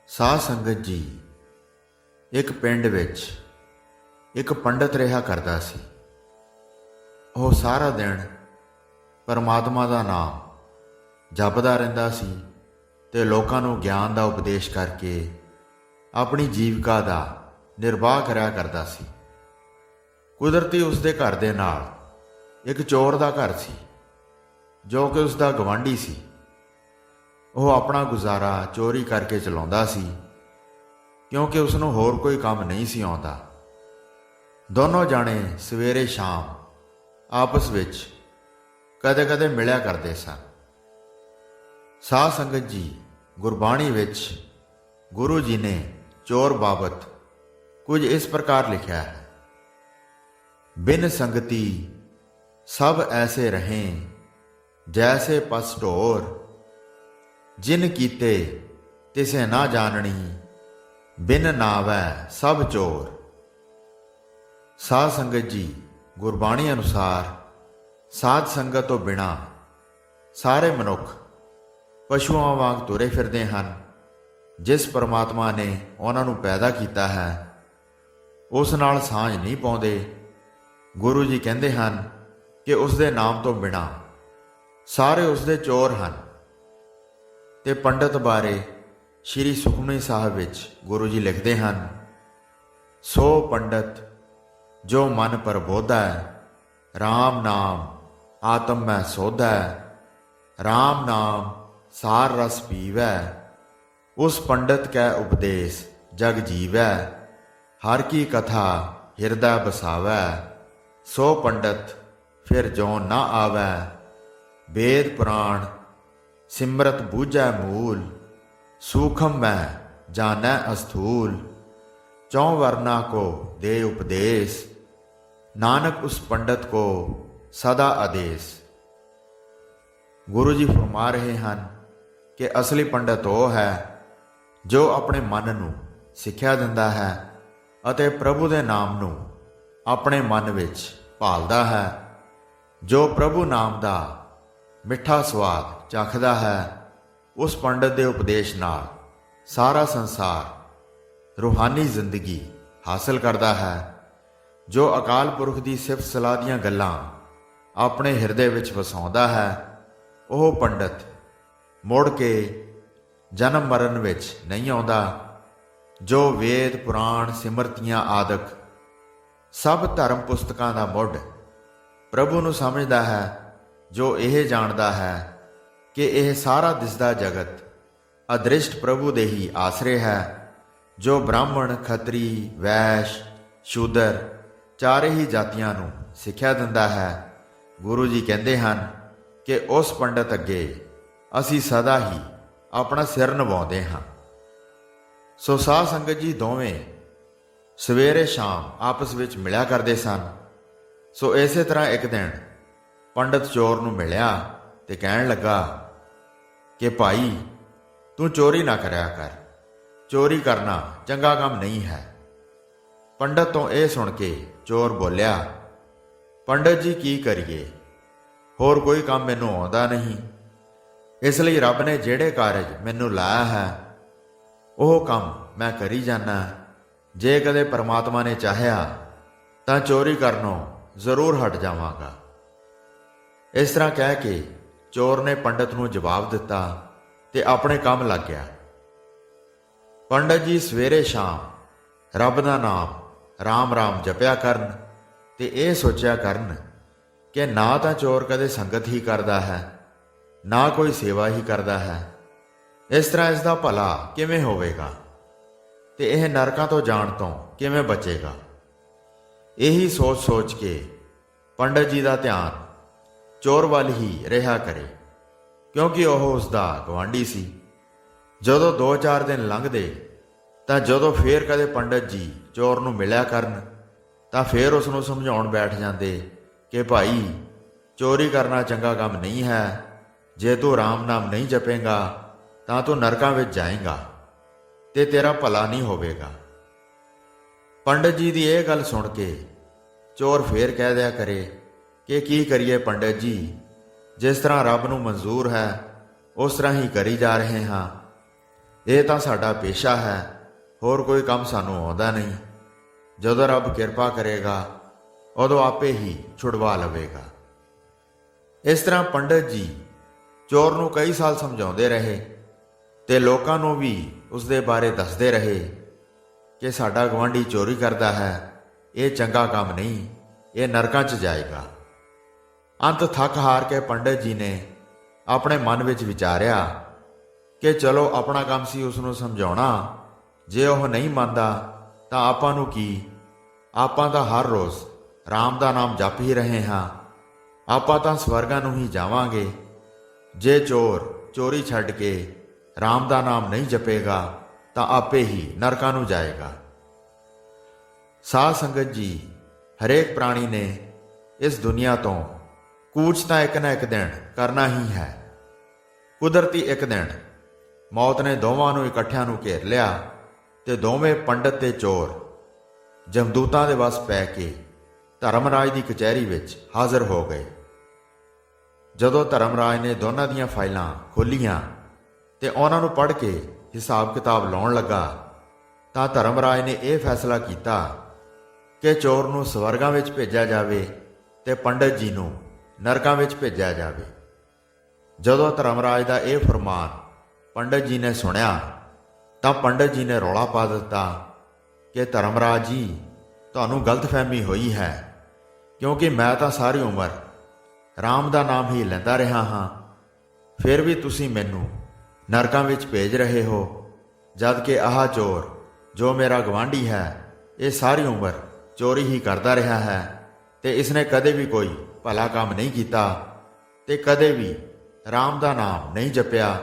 ਸਾਧ ਸੰਗਤ ਜੀ, ਇੱਕ ਪਿੰਡ ਵਿੱਚ ਇੱਕ ਪੰਡਤ ਰਿਹਾ ਕਰਦਾ ਸੀ। ਉਹ ਸਾਰਾ ਦਿਨ ਪਰਮਾਤਮਾ ਦਾ ਨਾਮ ਜਪਦਾ ਰਹਿੰਦਾ ਸੀ ਤੇ ਲੋਕਾਂ ਨੂੰ ਗਿਆਨ ਦਾ ਉਪਦੇਸ਼ ਕਰਕੇ ਆਪਣੀ ਜੀਵਿਕਾ ਦਾ ਨਿਰਵਾਹ ਕਰਿਆ ਕਰਦਾ ਸੀ। ਕੁਦਰਤੀ ਉਸ ਦੇ ਘਰ ਦੇ ਨਾਲ ਇੱਕ ਚੋਰ ਦਾ ਘਰ ਸੀ, ਜੋ ਕਿ ਉਸ ਦਾ ਗਵਾਂਢੀ ਸੀ। ਉਹ ਆਪਣਾ ਗੁਜ਼ਾਰਾ ਚੋਰੀ ਕਰਕੇ ਚਲਾਉਂਦਾ ਸੀ, ਕਿਉਂਕਿ ਉਸ ਨੂੰ ਹੋਰ ਕੋਈ ਕੰਮ ਨਹੀਂ ਸੀ ਆਉਂਦਾ। ਦੋਨੋਂ ਜਾਣੇ ਸਵੇਰੇ ਸ਼ਾਮ ਆਪਸ ਵਿੱਚ ਕਦੇ-ਕਦੇ ਮਿਲਿਆ ਕਰਦੇ ਸਨ। ਸਾਧ ਸੰਗਤ ਜੀ, ਗੁਰਬਾਣੀ ਵਿੱਚ ਗੁਰੂ ਜੀ ਨੇ ਚੋਰ ਬਾਬਤ ਕੁਝ ਇਸ ਪ੍ਰਕਾਰ ਲਿਖਿਆ ਹੈ। ਬਿਨ ਸੰਗਤੀ ਸਭ ਐਸੇ ਰਹੇ, ਜੈਸੇ ਪਸ ਢੋਰ, ਜਿਨ ਕੀਤੇ ਤਿਸੇ ਨਾ ਜਾਣਨੀ, ਬਿਨ ਨਾਵੈ ਸਭ ਚੋਰ। ਸਾਧ ਸੰਗਤ ਜੀ, ਗੁਰਬਾਣੀ ਅਨੁਸਾਰ ਸਾਧ ਸੰਗਤ ਤੋਂ ਬਿਨਾਂ ਸਾਰੇ ਮਨੁੱਖ ਪਸ਼ੂਆਂ ਵਾਂਗ ਤੁਰੇ ਫਿਰਦੇ ਹਨ। ਜਿਸ ਪਰਮਾਤਮਾ ਨੇ ਉਹਨਾਂ ਨੂੰ ਪੈਦਾ ਕੀਤਾ ਹੈ, ਉਸ ਨਾਲ ਸਾਂਝ ਨਹੀਂ ਪਾਉਂਦੇ। ਗੁਰੂ ਜੀ ਕਹਿੰਦੇ ਹਨ ਕਿ ਉਸ ਦੇ ਨਾਮ ਤੋਂ ਬਿਨਾਂ ਸਾਰੇ ਉਸ ਦੇ ਚੋਰ ਹਨ। ਤੇ ਪੰਡਤ ਬਾਰੇ ਸ਼੍ਰੀ ਸੁਖਮਨੀ ਸਾਹਿਬ ਵਿੱਚ ਗੁਰੂ ਜੀ ਲਿਖਦੇ ਹਨ, ਸੋ ਪੰਡਤ ਜੋ ਮਨ ਪ੍ਰਬੋਧੈ, ਰਾਮ ਨਾਮ ਆਤਮ ਮੈਂ ਸੋਧੈ, ਰਾਮ ਨਾਮ ਸਾਰ ਰਸ ਪੀਵੈ, ਉਸ ਪੰਡਤ ਕੈ ਉਪਦੇਸ਼ ਜਗ ਜੀਵੈ, ਹਰ ਕੀ ਕਥਾ ਹਿਰਦੈ ਬਸਾਵੈ, ਸੋ ਪੰਡਤ ਫਿਰ ਜੋਂ ਨਾ ਆਵੈ, ਵੇਦ ਪੁਰਾਣ ਸਿਮਰਤ ਬੂਝੈ ਮੂਲ, ਸੂਖਮ ਮੈਂ ਜਾਣੈ ਅਸਥੂਲ, ਚੌਂ ਵਰਨਾ ਕੋ ਦੇ ਉਪਦੇਸ਼, ਨਾਨਕ ਉਸ ਪੰਡਤ ਕੋ ਸਦਾ ਆਦੇਸ਼। ਗੁਰੂ ਜੀ ਫਰਮਾ ਰਹੇ ਹਨ ਕਿ ਅਸਲੀ ਪੰਡਤ ਉਹ ਹੈ ਜੋ ਆਪਣੇ ਮਨ ਨੂੰ ਸਿੱਖਿਆ ਦਿੰਦਾ ਹੈ ਅਤੇ ਪ੍ਰਭੂ ਦੇ ਨਾਮ ਨੂੰ ਆਪਣੇ ਮਨ ਵਿੱਚ ਭਾਲਦਾ ਹੈ। ਜੋ ਪ੍ਰਭੂ ਨਾਮ ਦਾ ਮਿੱਠਾ ਸਵਾਦ ਚਖਦਾ ਹੈ, ਉਸ ਪੰਡਤ ਦੇ ਉਪਦੇਸ਼ ਨਾਲ ਸਾਰਾ ਸੰਸਾਰ ਰੂਹਾਨੀ ਜ਼ਿੰਦਗੀ ਹਾਸਲ ਕਰਦਾ ਹੈ। ਜੋ ਅਕਾਲ ਪੁਰਖ ਦੀ ਸਿਫਤ ਸਲਾਹ ਦੀਆਂ ਗੱਲਾਂ ਆਪਣੇ ਹਿਰਦੇ ਵਿੱਚ ਵਸਾਉਂਦਾ ਹੈ, ਉਹ ਪੰਡਤ ਮੁੜ ਕੇ ਜਨਮ ਮਰਨ ਵਿੱਚ ਨਹੀਂ ਆਉਂਦਾ। ਜੋ ਵੇਦ ਪੁਰਾਣ ਸਿਮਰਤੀਆਂ ਆਦਿਕ ਸਭ ਧਰਮ ਪੁਸਤਕਾਂ ਦਾ ਮੁੱਢ ਪ੍ਰਭੂ ਨੂੰ ਸਮਝਦਾ ਹੈ, ਜੋ ਇਹ ਜਾਣਦਾ ਹੈ ਕਿ ਇਹ ਸਾਰਾ ਦਿਸਦਾ ਜਗਤ ਅਦ੍ਰਿਸ਼ਟ ਪ੍ਰਭੂ ਦੇ ਹੀ ਆਸਰੇ ਹੈ, ਜੋ ਬ੍ਰਾਹਮਣ ਖੱਤਰੀ ਵੈਸ਼ ਸ਼ੂਦਰ ਚਾਰੇ ਹੀ ਜਾਤੀਆਂ ਨੂੰ ਸਿੱਖਿਆ ਦਿੰਦਾ ਹੈ। ਗੁਰੂ ਜੀ ਕਹਿੰਦੇ ਹਨ ਕਿ ਉਸ ਪੰਡਤ ਅੱਗੇ ਅਸੀਂ ਸਦਾ ਹੀ ਆਪਣਾ ਸਿਰ ਨਿਵਾਉਂਦੇ ਹਾਂ। ਸੋ ਸਾਧ ਸੰਗਤ ਜੀ ਦੋਵੇਂ ਸਵੇਰੇ ਸ਼ਾਮ ਆਪਸ ਵਿੱਚ ਮਿਲਿਆ ਕਰਦੇ ਸਨ। ਸੋ ਇਸੇ ਤਰ੍ਹਾਂ ਇੱਕ ਦਿਨ ਪੰਡਤ ਚੋਰ ਨੂੰ ਮਿਲਿਆ ਤੇ ਕਹਿਣ ਲੱਗਾ ਕਿ ਭਾਈ, ਤੂੰ ਚੋਰੀ ਨਾ ਕਰਿਆ ਕਰ, ਚੋਰੀ ਕਰਨਾ ਚੰਗਾ ਕੰਮ ਨਹੀਂ ਹੈ। ਪੰਡਤ ਤੋਂ ਇਹ ਸੁਣ ਕੇ ਚੋਰ ਬੋਲਿਆ, ਪੰਡਤ ਜੀ ਕੀ ਕਰੀਏ, ਹੋਰ ਕੋਈ ਕੰਮ ਮੈਨੂੰ ਆਉਂਦਾ ਨਹੀਂ। ਇਸ ਲਈ ਰੱਬ ਨੇ ਜਿਹੜੇ ਕਾਰਜ ਮੈਨੂੰ ਲਾਇਆ ਹੈ, ਉਹ ਕੰਮ ਮੈਂ ਕਰੀ ਜਾਨਾ। ਜੇ ਕਦੇ ਪਰਮਾਤਮਾ ਨੇ ਚਾਹਿਆ ਤਾਂ ਚੋਰੀ ਕਰਨੋਂ ਜ਼ਰੂਰ ਹਟ ਜਾਵਾਂਗਾ। ਇਸ ਤਰ੍ਹਾਂ ਕਹਿ ਕੇ ਚੋਰ ਨੇ ਪੰਡਤ ਨੂੰ ਜਵਾਬ ਦਿੱਤਾ ਤੇ ਆਪਣੇ ਕੰਮ ਲੱਗ ਗਿਆ। ਪੰਡਤ ਜੀ ਸਵੇਰੇ ਸ਼ਾਮ ਰੱਬ ਦਾ ਨਾਮ ਰਾਮ ਰਾਮ ਜਪਿਆ ਕਰਨ ਤੇ ਇਹ ਸੋਚਿਆ ਕਰਨ ਕਿ ਨਾ ਤਾਂ ਚੋਰ ਕਦੇ ਸੰਗਤ ਹੀ ਕਰਦਾ ਹੈ, ਨਾ ਕੋਈ ਸੇਵਾ ਹੀ ਕਰਦਾ ਹੈ। ਇਸ ਤਰ੍ਹਾਂ ਇਸ ਦਾ ਭਲਾ ਕਿਵੇਂ ਹੋਵੇਗਾ ਤੇ ਇਹ ਨਰਕਾਂ ਤੋਂ ਜਾਣ ਤੋਂ ਕਿਵੇਂ ਬਚੇਗਾ। ਇਹੀ ਸੋਚ ਕੇ ਪੰਡਤ ਜੀ ਦਾ ਧਿਆਨ ਚੋਰ ਵੱਲ ਹੀ ਰਿਹਾ ਕਰੇ, ਕਿਉਂਕਿ ਉਹ ਉਸ ਦਾ ਗਵਾਂਢੀ ਸੀ। ਜਦੋਂ 2-4 ਦਿਨ ਲੰਘਦੇ ਤਾਂ ਜਦੋਂ ਫੇਰ ਕਦੇ ਪੰਡਤ ਜੀ ਚੋਰ ਨੂੰ ਮਿਲਿਆ ਕਰਨ ਤਾਂ ਫੇਰ ਉਸ ਨੂੰ ਸਮਝਾਉਣ ਬੈਠ ਜਾਂਦੇ ਕਿ ਭਾਈ, ਚੋਰੀ ਕਰਨਾ ਚੰਗਾ ਕੰਮ ਨਹੀਂ ਹੈ। ਜੇ ਤੂੰ ਰਾਮ ਨਾਮ ਨਹੀਂ ਜਪੇਂਗਾ ਤਾਂ ਤੂੰ ਨਰਕਾਂ ਵਿੱਚ ਜਾਏਂਗਾ ਤੇ ਤੇਰਾ ਭਲਾ ਨਹੀਂ ਹੋਵੇਗਾ। ਪੰਡਤ ਜੀ ਦੀ ਇਹ ਗੱਲ ਸੁਣ ਕੇ ਚੋਰ ਫੇਰ ਕਹਿ ਦਿਆ ਕਰੇ ਕਿ ਕੀ ਕਰੀਏ ਪੰਡਤ ਜੀ, ਜਿਸ ਤਰ੍ਹਾਂ ਰੱਬ ਨੂੰ ਮਨਜ਼ੂਰ ਹੈ ਉਸ ਤਰ੍ਹਾਂ ਹੀ ਕਰੀ ਜਾ ਰਹੇ ਹਾਂ। ਇਹ ਤਾਂ ਸਾਡਾ ਪੇਸ਼ਾ ਹੈ, ਹੋਰ ਕੋਈ ਕੰਮ ਸਾਨੂੰ ਆਉਂਦਾ ਨਹੀਂ। ਜਦੋਂ ਰੱਬ ਕਿਰਪਾ ਕਰੇਗਾ ਉਦੋਂ ਆਪੇ ਹੀ ਛੁਡਵਾ ਲਵੇਗਾ। ਇਸ ਤਰ੍ਹਾਂ ਪੰਡਤ ਜੀ ਚੋਰ ਨੂੰ ਕਈ ਸਾਲ ਸਮਝਾਉਂਦੇ ਰਹੇ ਤੇ ਲੋਕਾਂ ਨੂੰ ਵੀ ਉਸ ਦੇ ਬਾਰੇ ਦੱਸਦੇ ਰਹੇ ਕਿ ਸਾਡਾ ਗੁਆਂਢੀ ਚੋਰੀ ਕਰਦਾ ਹੈ, ਇਹ ਚੰਗਾ ਕੰਮ ਨਹੀਂ, ਇਹ ਨਰਕਾਂ 'ਚ ਜਾਏਗਾ। ਅੰਤ ਥੱਕ ਹਾਰ ਕੇ ਪੰਡਤ ਜੀ ਨੇ ਆਪਣੇ ਮਨ ਵਿੱਚ ਵਿਚਾਰਿਆ ਕਿ ਚਲੋ ਆਪਣਾ ਕੰਮ ਸੀ ਉਸ ਨੂੰ ਸਮਝਾਉਣਾ, ਜੇ ਉਹ ਨਹੀਂ ਮੰਨਦਾ ਤਾਂ ਆਪਾਂ ਨੂੰ ਕੀ, ਆਪਾਂ ਤਾਂ ਹਰ ਰੋਜ਼ ਰਾਮ ਦਾ ਨਾਮ ਜਪ ਹੀ ਰਹੇ ਹਾਂ, ਆਪਾਂ ਤਾਂ ਸਵਰਗਾਂ ਨੂੰ ਹੀ ਜਾਵਾਂਗੇ। ਜੇ ਚੋਰ ਚੋਰੀ ਛੱਡ ਕੇ ਰਾਮ ਦਾ ਨਾਮ ਨਹੀਂ ਜਪੇਗਾ ਤਾਂ ਆਪੇ ਹੀ ਨਰਕਾਂ ਨੂੰ ਜਾਏਗਾ। ਸਾਧ ਸੰਗਤ ਜੀ, ਹਰੇਕ ਪ੍ਰਾਣੀ ਨੇ ਇਸ ਦੁਨੀਆ ਤੋਂ ਕੂਚ ਤਾਂ ਇੱਕ ਨਾ ਇੱਕ ਦਿਨ ਕਰਨਾ ਹੀ ਹੈ। ਕੁਦਰਤੀ ਇੱਕ ਦਿਨ ਮੌਤ ਨੇ ਦੋਵਾਂ ਨੂੰ ਇਕੱਠਿਆਂ ਨੂੰ ਘੇਰ ਲਿਆ ਤੇ ਦੋਵੇਂ ਪੰਡਤ ਤੇ ਚੋਰ ਜਮਦੂਤਾਂ ਦੇ ਵੱਸ ਪੈ ਕੇ ਧਰਮਰਾਜ ਦੀ ਕਚਹਿਰੀ ਵਿੱਚ ਹਾਜ਼ਰ ਹੋ ਗਏ। ਜਦੋਂ ਧਰਮਰਾਜ ਨੇ ਦੋਨਾਂ ਦੀਆਂ ਫਾਈਲਾਂ ਖੋਲ੍ਹੀਆਂ ਤੇ ਉਹਨਾਂ ਨੂੰ ਪੜ੍ਹ ਕੇ ਹਿਸਾਬ ਕਿਤਾਬ ਲਾਉਣ ਲੱਗਾ ਤਾਂ ਧਰਮਰਾਜ ਨੇ ਇਹ ਫੈਸਲਾ ਕੀਤਾ ਕਿ ਚੋਰ ਨੂੰ ਸਵਰਗਾਂ ਵਿੱਚ ਭੇਜਿਆ ਜਾਵੇ ਤੇ ਪੰਡਤ ਜੀ ਨੂੰ ਨਰਕਾਂ ਵਿੱਚ ਭੇਜਿਆ ਜਾਵੇ। ਜਦੋਂ ਧਰਮਰਾਜ ਦਾ ਇਹ ਫਰਮਾਨ ਪੰਡਤ ਜੀ ਨੇ ਸੁਣਿਆ ਤਾਂ ਪੰਡਤ ਜੀ ਨੇ ਰੌਲਾ ਪਾ ਦਿੱਤਾ ਕਿ ਧਰਮਰਾਜ ਜੀ, ਤੁਹਾਨੂੰ ਗਲਤਫਹਿਮੀ ਹੋਈ ਹੈ, ਕਿਉਂਕਿ ਮੈਂ ਤਾਂ ਸਾਰੀ ਉਮਰ ਰਾਮ ਦਾ ਨਾਮ ਹੀ ਲੈਂਦਾ ਰਿਹਾ ਹਾਂ, ਫਿਰ ਵੀ ਤੁਸੀਂ ਮੈਨੂੰ ਨਰਕਾਂ ਵਿੱਚ ਭੇਜ ਰਹੇ ਹੋ, ਜਦ ਕਿ ਆਹ ਚੋਰ ਜੋ ਮੇਰਾ ਗਵਾਂਢੀ ਹੈ ਇਹ ਸਾਰੀ ਉਮਰ ਚੋਰੀ ਹੀ ਕਰਦਾ ਰਿਹਾ ਹੈ ਤੇ ਇਸਨੇ ਕਦੇ ਵੀ ਕੋਈ ਭਲਾ ਕੰਮ ਨਹੀਂ ਕੀਤਾ ਤੇ ਕਦੇ ਵੀ ਰਾਮ ਦਾ ਨਾਮ ਨਹੀਂ ਜਪਿਆ।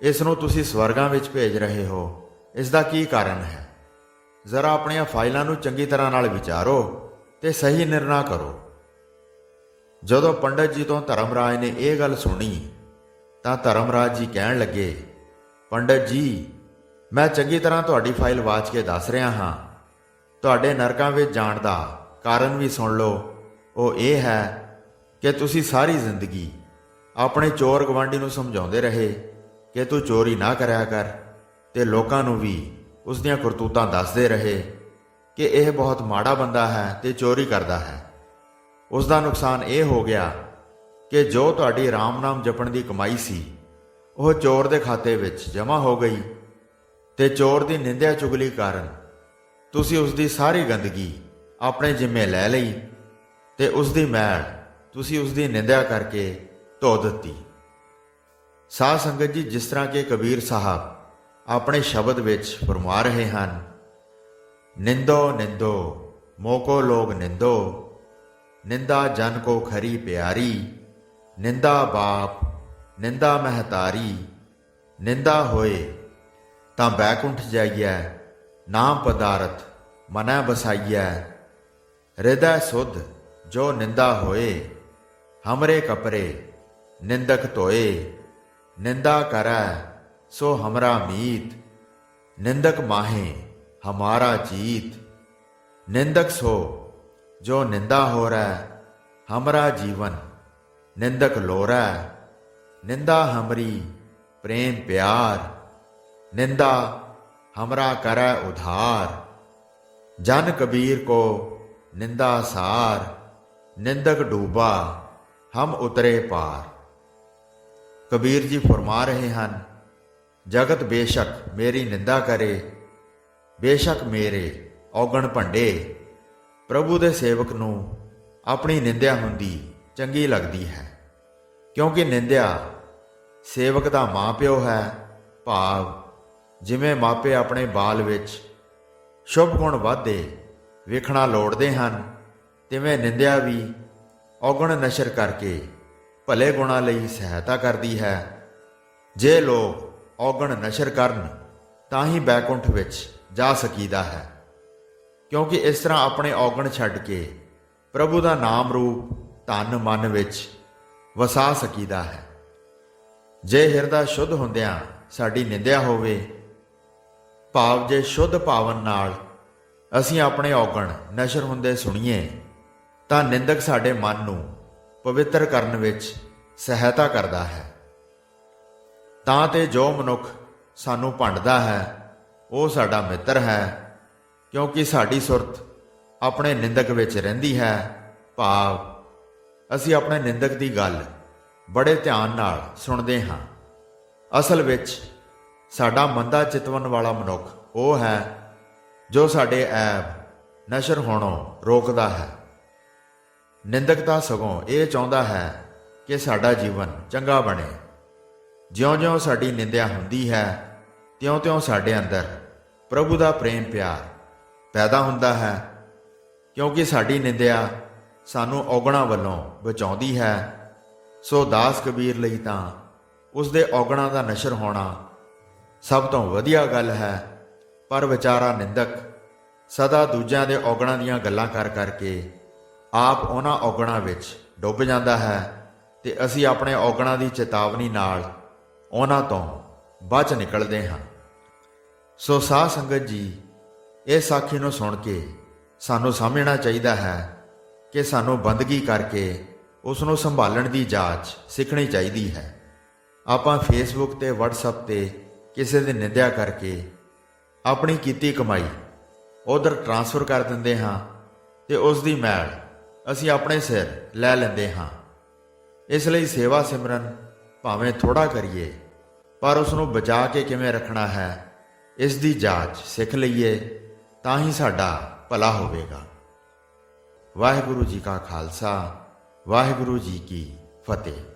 ਇਸ ਨੂੰ ਤੁਸੀਂ ਸਵਰਗਾਂ ਵਿੱਚ ਭੇਜ ਰਹੇ ਹੋ, ਇਸ ਦਾ ਕੀ ਕਾਰਨ ਹੈ? ਜ਼ਰਾ ਆਪਣੀਆਂ ਫਾਈਲਾਂ ਨੂੰ ਚੰਗੀ ਤਰ੍ਹਾਂ ਨਾਲ ਵਿਚਾਰੋ ਤੇ ਸਹੀ ਨਿਰਣਾ ਕਰੋ। ਜਦੋਂ ਪੰਡਤ ਜੀ ਤੋਂ ਧਰਮਰਾਜ ਨੇ ਇਹ ਗੱਲ ਸੁਣੀ ਤਾਂ ਧਰਮਰਾਜ ਜੀ ਕਹਿਣ ਲੱਗੇ, ਪੰਡਤ ਜੀ, ਮੈਂ ਚੰਗੀ ਤਰ੍ਹਾਂ ਤੁਹਾਡੀ ਫਾਈਲ ਵਾਚ ਕੇ ਦੱਸ ਰਿਹਾ ਹਾਂ। ਤੁਹਾਡੇ ਨਰਕਾਂ ਵਿੱਚ ਜਾਣ ਦਾ ਕਾਰਨ ਵੀ ਸੁਣ ਲਓ। ਉਹ ਇਹ ਹੈ ਕਿ ਤੁਸੀਂ ਸਾਰੀ ਜ਼ਿੰਦਗੀ ਆਪਣੇ ਚੋਰ ਗਵਾਂਢੀ ਨੂੰ ਸਮਝਾਉਂਦੇ ਰਹੇ ਕਿ ਤੂੰ ਚੋਰੀ ਨਾ ਕਰਿਆ ਕਰ ਤੇ ਲੋਕਾਂ ਨੂੰ ਵੀ ਉਸ ਦੀਆਂ ਕਰਤੂਤਾਂ ਦੱਸਦੇ ਰਹੇ ਕਿ ਇਹ ਬਹੁਤ ਮਾੜਾ ਬੰਦਾ ਹੈ ਤੇ ਚੋਰੀ ਕਰਦਾ ਹੈ। ਉਸ ਦਾ ਨੁਕਸਾਨ ਇਹ ਹੋ ਗਿਆ ਕਿ ਜੋ ਤੁਹਾਡੀ ਰਾਮ ਨਾਮ ਜਪਣ ਦੀ ਕਮਾਈ ਸੀ ਉਹ ਚੋਰ ਦੇ ਖਾਤੇ ਵਿੱਚ ਜਮ੍ਹਾਂ ਹੋ ਗਈ ਤੇ ਚੋਰ ਦੀ ਨਿੰਦਿਆ ਚੁਗਲੀ ਕਾਰਨ ਤੁਸੀਂ ਉਸ ਦੀ ਸਾਰੀ ਗੰਦਗੀ ਆਪਣੇ ਜਿੰਮੇ ਲੈ ਲਈ ਤੇ ਉਸ ਦੀ ਮੈਲ ਤੁਸੀਂ ਉਸ ਦੀ ਨਿੰਦਿਆ ਕਰਕੇ ਧੋ ਦਿੱਤੀ। ਸਾਧ ਸੰਗਤ ਜੀ, ਜਿਸ ਤਰ੍ਹਾਂ ਕਿ ਕਬੀਰ ਸਾਹਿਬ ਆਪਣੇ ਸ਼ਬਦ ਵਿੱਚ ਫਰਮਾ ਰਹੇ ਹਨ, ਨਿੰਦੋ ਨਿੰਦੋ ਮੋਕੋ ਲੋਗ ਨਿੰਦੋ, ਨਿੰਦਾ ਜਨ ਕੋ ਖਰੀ ਪਿਆਰੀ, ਨਿੰਦਾ ਬਾਪ ਨਿੰਦਾ ਮਹਤਾਰੀ, ਨਿੰਦਾ ਹੋਏ ਤਾਂ ਬੈਕੁੰਠ ਜਾਈਐ, ਨਾਮ ਪਦਾਰਥ ਮਨੈ ਬਸਾਈਐ, ਹਿਰਦੈ ਸੁਧ ਜੋ ਨਿੰਦਾ ਹੋਏ, ਹਮਰੇ ਕਪਰੇ ਨਿੰਦਕ ਧੋਏ, ਨਿੰਦਾ ਕਰੈ ਸੋ ਹਮਰਾ ਮੀਤ, ਨਿੰਦਕ ਮਾਹੇ ਹਮਾਰਾ ਚੀਤ, ਨਿੰਦਕ ਸੋ ਜੋ ਨਿੰਦਾ ਹੋ ਰੈ, ਹਮਰਾ ਜੀਵਨ ਨਿੰਦਕ ਲੋਰੈ, ਨਿੰਦਾ ਹਮਰੀ प्रेम प्यार, निंदा हमरा करੈ उधार, जन कबीर को निंदा सार, निंदक डूबा हम उतरे पार। कबीर जी फरमा रहे हैं, जगत बेशक मेरी निंदा करे, बेशक मेरे औगण भंडे, प्रभु दे सेवक नूं अपनी निंदिया हुंदी चंगी लगदी है, क्योंकि निंदिया सेवक दा माँ प्यो है। भाव जिवें मापे अपने बाल विच शुभ गुण वाधे वेखना लोड़दे हन, तिवें निंदिया भी औगण नशर करके भले गुणां लई सहायता करदी है। जे लोग औगण नशर करन तां ही बैकुंठ विच जा सकीदा है, क्योंकि इस तरह अपने औगण छड्ड के प्रभु दा नाम रूप धन मन विच वसा सकीदा है। जे हिरदा शुद्ध हुंदियां साडी निंदिया होवे, भाव जे शुद्ध भावन नाल असीं अपने औगण नशर हुंदे सुणीए तां निंदक साडे मन नूं पवित्र करन विच सहायता करदा है। तां ते जो मनुख ਸਾਨੂੰ ਭੰਡਦਾ ਹੈ ਉਹ ਸਾਡਾ ਮਿੱਤਰ ਹੈ, ਕਿਉਂਕਿ ਸਾਡੀ ਸੁਰਤ ਆਪਣੇ ਨਿੰਦਕ ਵਿੱਚ ਰਹਿੰਦੀ ਹੈ। ਭਾਵ ਅਸੀਂ ਆਪਣੇ ਨਿੰਦਕ ਦੀ ਗੱਲ ਬੜੇ ਧਿਆਨ ਨਾਲ ਸੁਣਦੇ ਹਾਂ। ਅਸਲ ਵਿੱਚ ਸਾਡਾ ਮੰਦਾ ਚਿਤਵਨ ਵਾਲਾ ਮਨੁੱਖ ਉਹ ਹੈ ਜੋ ਸਾਡੇ ਐਬ ਨਸ਼ਰ ਹੋਣੋਂ ਰੋਕਦਾ ਹੈ। ਨਿੰਦਕ ਤਾਂ ਸਗੋਂ ਇਹ ਚਾਹੁੰਦਾ ਹੈ ਕਿ ਸਾਡਾ ਜੀਵਨ ਚੰਗਾ ਬਣੇ। ਜਿਉਂ-ਜਿਉਂ ਸਾਡੀ ਨਿੰਦਿਆ ਹੁੰਦੀ ਹੈ ਤਿਉਂ-ਤਿਉਂ ਸਾਡੇ ਅੰਦਰ ਪ੍ਰਭੂ ਦਾ ਪ੍ਰੇਮ ਪਿਆਰ ਪੈਦਾ ਹੁੰਦਾ ਹੈ, ਕਿਉਂਕਿ ਸਾਡੀ ਨਿੰਦਿਆ ਸਾਨੂੰ ਔਗਣਾਂ ਵੱਲੋਂ ਬਚਾਉਂਦੀ ਹੈ। ਸੋ ਦਾਸ ਕਬੀਰ ਲਈ ਤਾਂ ਉਸ ਦੇ ਔਗਣਾਂ ਦਾ ਨਸ਼ਰ ਹੋਣਾ ਸਭ ਤੋਂ ਵਧੀਆ ਗੱਲ ਹੈ। ਪਰ ਵਿਚਾਰਾ ਨਿੰਦਕ ਸਦਾ ਦੂਜਿਆਂ ਦੇ ਔਗਣਾਂ ਦੀਆਂ ਗੱਲਾਂ ਕਰ ਕਰਕੇ ਆਪ ਉਹਨਾਂ ਔਗਣਾਂ ਵਿੱਚ ਡੁੱਬ ਜਾਂਦਾ ਹੈ ਤੇ ਅਸੀਂ ਆਪਣੇ ਔਗਣਾਂ ਦੀ ਚੇਤਾਵਨੀ ਨਾਲ ਉਹਨਾਂ ਤੋਂ ਬਚ ਨਿਕਲਦੇ ਹਾਂ। ਸੋ ਸਾਧ ਸੰਗਤ ਜੀ, ਇਹ ਸਾਖੀ ਨੂੰ ਸੁਣ ਕੇ ਸਾਨੂੰ ਸਮਝਣਾ ਚਾਹੀਦਾ ਹੈ ਕਿ ਸਾਨੂੰ ਬੰਦਗੀ ਕਰਕੇ ਉਸ ਨੂੰ ਸੰਭਾਲਣ ਦੀ ਜਾਚ ਸਿੱਖਣੀ ਚਾਹੀਦੀ ਹੈ। ਆਪਾਂ ਫੇਸਬੁੱਕ ਤੇ WhatsApp ਤੇ ਕਿਸੇ ਦੀ ਨਿੰਦਿਆ ਕਰਕੇ ਆਪਣੀ ਕੀਤੀ ਕਮਾਈ ਉਧਰ ਟ੍ਰਾਂਸਫਰ ਕਰ ਦਿੰਦੇ ਹਾਂ ਤੇ ਉਸ ਦੀ ਮੈਲ ਅਸੀਂ ਆਪਣੇ ਸਿਰ ਲੈ ਲੈਂਦੇ ਹਾਂ। ਇਸ ਲਈ ਸੇਵਾ ਸਿਮਰਨ ਭਾਵੇਂ ਥੋੜਾ ਕਰੀਏ, ਪਰ ਉਸ ਨੂੰ ਬਚਾ ਕੇ ਕਿਵੇਂ ਰੱਖਣਾ ਹੈ ਇਸ ਦੀ ਜਾਚ ਸਿੱਖ ਲਈਏ ਤਾਂ ਹੀ ਸਾਡਾ ਭਲਾ ਹੋਵੇਗਾ। ਵਾਹਿਗੁਰੂ ਜੀ ਕਾ ਖਾਲਸਾ, ਵਾਹਿਗੁਰੂ ਜੀ ਕੀ ਫਤਿਹ।